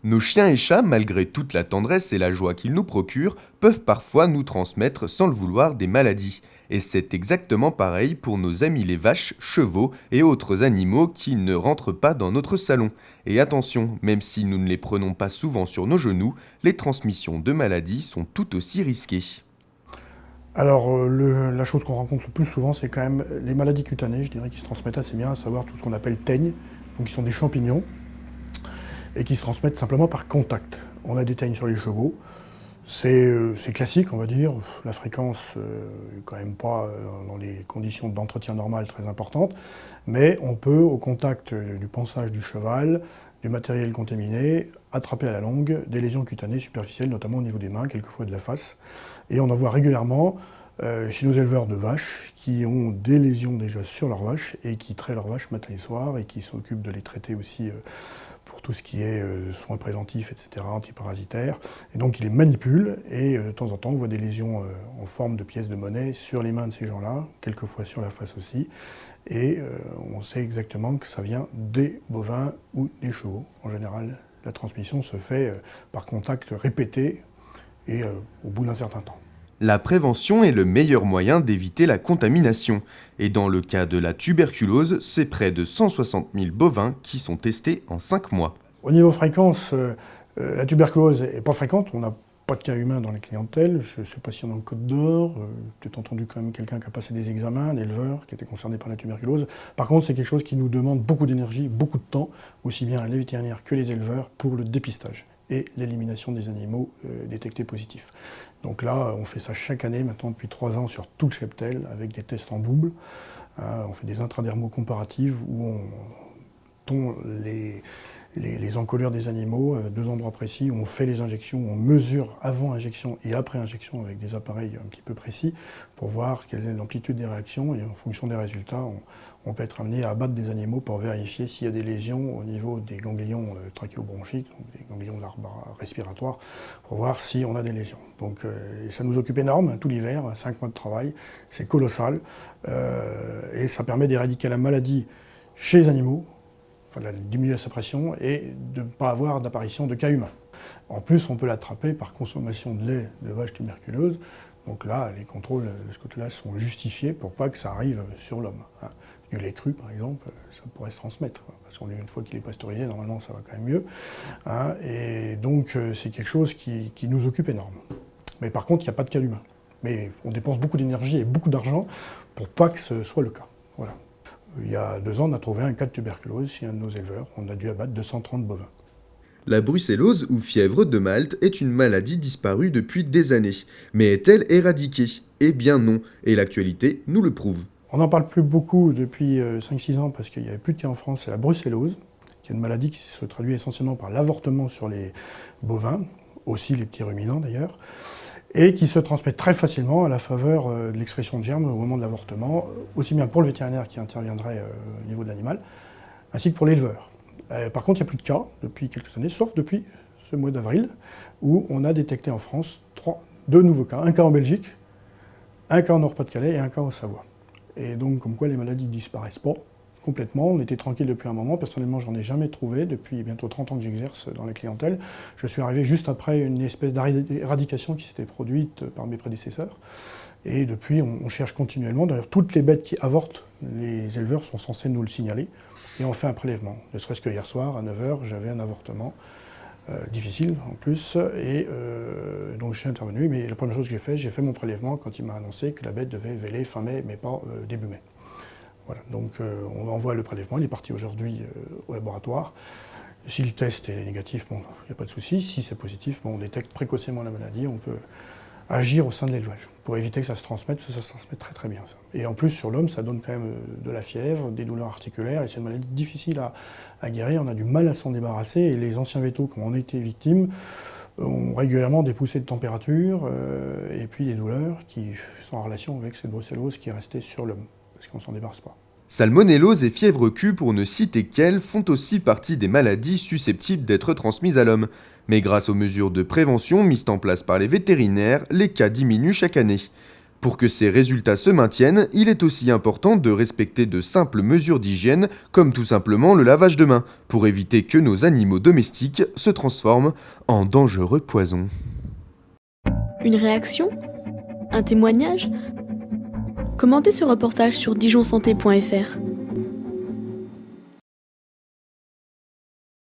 Nos chiens et chats, malgré toute la tendresse et la joie qu'ils nous procurent, peuvent parfois nous transmettre sans le vouloir des maladies. Et c'est exactement pareil pour nos amis les vaches, chevaux et autres animaux qui ne rentrent pas dans notre salon. Et attention, même si nous ne les prenons pas souvent sur nos genoux, les transmissions de maladies sont tout aussi risquées. Alors, la chose qu'on rencontre le plus souvent, c'est quand même les maladies cutanées, je dirais, qui se transmettent assez bien, à savoir tout ce qu'on appelle teignes, donc qui sont des champignons, et qui se transmettent simplement par contact. On a des teignes sur les chevaux, c'est classique, on va dire, la fréquence n'est quand même pas dans les conditions d'entretien normal très importantes, mais on peut, au contact du pansage du cheval, du matériel contaminé, attraper à la longue des lésions cutanées superficielles, notamment au niveau des mains, quelquefois de la face. Et on en voit régulièrement chez nos éleveurs de vaches qui ont des lésions déjà sur leurs vaches et qui traitent leurs vaches matin et soir et qui s'occupent de les traiter aussi pour tout ce qui est soins préventifs, etc., antiparasitaires. Et donc ils les manipulent et de temps en temps on voit des lésions en forme de pièces de monnaie sur les mains de ces gens-là, quelquefois sur la face aussi. Et on sait exactement que ça vient des bovins ou des chevaux. En général, la transmission se fait par contact répété et au bout d'un certain temps. La prévention est le meilleur moyen d'éviter la contamination. Et dans le cas de la tuberculose, c'est près de 160 000 bovins qui sont testés en 5 mois. Au niveau fréquence, la tuberculose n'est pas fréquente. On n'a pas de cas humains dans les clientèles. Je ne sais pas s'il y en a en Côte d'Or. J'ai peut-être entendu quand même quelqu'un qui a passé des examens, un éleveur qui était concerné par la tuberculose. Par contre, c'est quelque chose qui nous demande beaucoup d'énergie, beaucoup de temps, aussi bien les vétérinaires que les éleveurs, pour le dépistage et l'élimination des animaux détectés positifs. Donc là, on fait ça chaque année, maintenant depuis 3 ans, sur tout le cheptel, avec des tests en double. On fait des intradermaux comparatives où on tond les encolures des animaux à 2 endroits précis, où on fait les injections, où on mesure avant injection et après injection avec des appareils un petit peu précis pour voir quelle est l'amplitude des réactions, et en fonction des résultats, on peut être amené à abattre des animaux pour vérifier s'il y a des lésions au niveau des ganglions trachéobronchiques, donc des ganglions de l'arbre respiratoire, pour voir si on a des lésions. Donc ça nous occupe énorme, tout l'hiver, 5 mois de travail, c'est colossal, et ça permet d'éradiquer la maladie chez les animaux, enfin de diminuer la suppression et de ne pas avoir d'apparition de cas humains. En plus, on peut l'attraper par consommation de lait de vache tuberculeuse. Donc là, les contrôles de ce côté-là sont justifiés pour pas que ça arrive sur l'homme. Du lait cru, par exemple, ça pourrait se transmettre, parce qu'une fois qu'il est pasteurisé, normalement, ça va quand même mieux. Et donc, c'est quelque chose qui nous occupe énormément. Mais par contre, il n'y a pas de cas humain. Mais on dépense beaucoup d'énergie et beaucoup d'argent pour pas que ce soit le cas. Voilà. Il y a 2 ans, on a trouvé un cas de tuberculose chez un de nos éleveurs. On a dû abattre 230 bovins. La brucellose ou fièvre de Malte est une maladie disparue depuis des années. Mais est-elle éradiquée? Eh bien non, et l'actualité nous le prouve. On n'en parle plus beaucoup depuis 5-6 ans parce qu'il n'y avait plus de cas en France, c'est la brucellose, qui est une maladie qui se traduit essentiellement par l'avortement sur les bovins, aussi les petits ruminants d'ailleurs, et qui se transmet très facilement à la faveur de l'excrétion de germes au moment de l'avortement, aussi bien pour le vétérinaire qui interviendrait au niveau de l'animal, ainsi que pour l'éleveur. Par contre, il n'y a plus de cas depuis quelques années, sauf depuis ce mois d'avril, où on a détecté en France 2 nouveaux cas, un cas en Belgique, un cas en Nord-Pas-de-Calais et un cas en Savoie. Et donc, comme quoi les maladies ne disparaissent pas complètement. On était tranquille depuis un moment. Personnellement, j'en ai jamais trouvé depuis bientôt 30 ans que j'exerce dans la clientèle. Je suis arrivé juste après une espèce d'éradication qui s'était produite par mes prédécesseurs. Et depuis, on cherche continuellement. D'ailleurs, toutes les bêtes qui avortent, les éleveurs sont censés nous le signaler. Et on fait un prélèvement. Ne serait-ce que hier soir, à 9 h, j'avais un avortement. Difficile en plus, et donc je suis intervenu, mais la première chose que j'ai fait mon prélèvement quand il m'a annoncé que la bête devait véler fin mai, mais pas début mai. Voilà, donc on envoie le prélèvement, il est parti aujourd'hui au laboratoire. Si le test est négatif, bon, il n'y a pas de souci. Si c'est positif, bon, on détecte précocement la maladie, on peut agir au sein de l'élevage pour éviter que ça se transmette, parce que ça se transmet très très bien. Ça. Et en plus, sur l'homme, ça donne quand même de la fièvre, des douleurs articulaires, et c'est une maladie difficile à guérir, on a du mal à s'en débarrasser, et les anciens vétos qui en ont été victimes ont régulièrement des poussées de température, et puis des douleurs qui sont en relation avec cette brucellose qui est restée sur l'homme, parce qu'on ne s'en débarrasse pas. Salmonellose et fièvre Q, pour ne citer qu'elles, font aussi partie des maladies susceptibles d'être transmises à l'homme. Mais grâce aux mesures de prévention mises en place par les vétérinaires, les cas diminuent chaque année. Pour que ces résultats se maintiennent, il est aussi important de respecter de simples mesures d'hygiène, comme tout simplement le lavage de mains, pour éviter que nos animaux domestiques se transforment en dangereux poisons. Une réaction? Un témoignage? Commentez ce reportage sur dijonsanté.fr.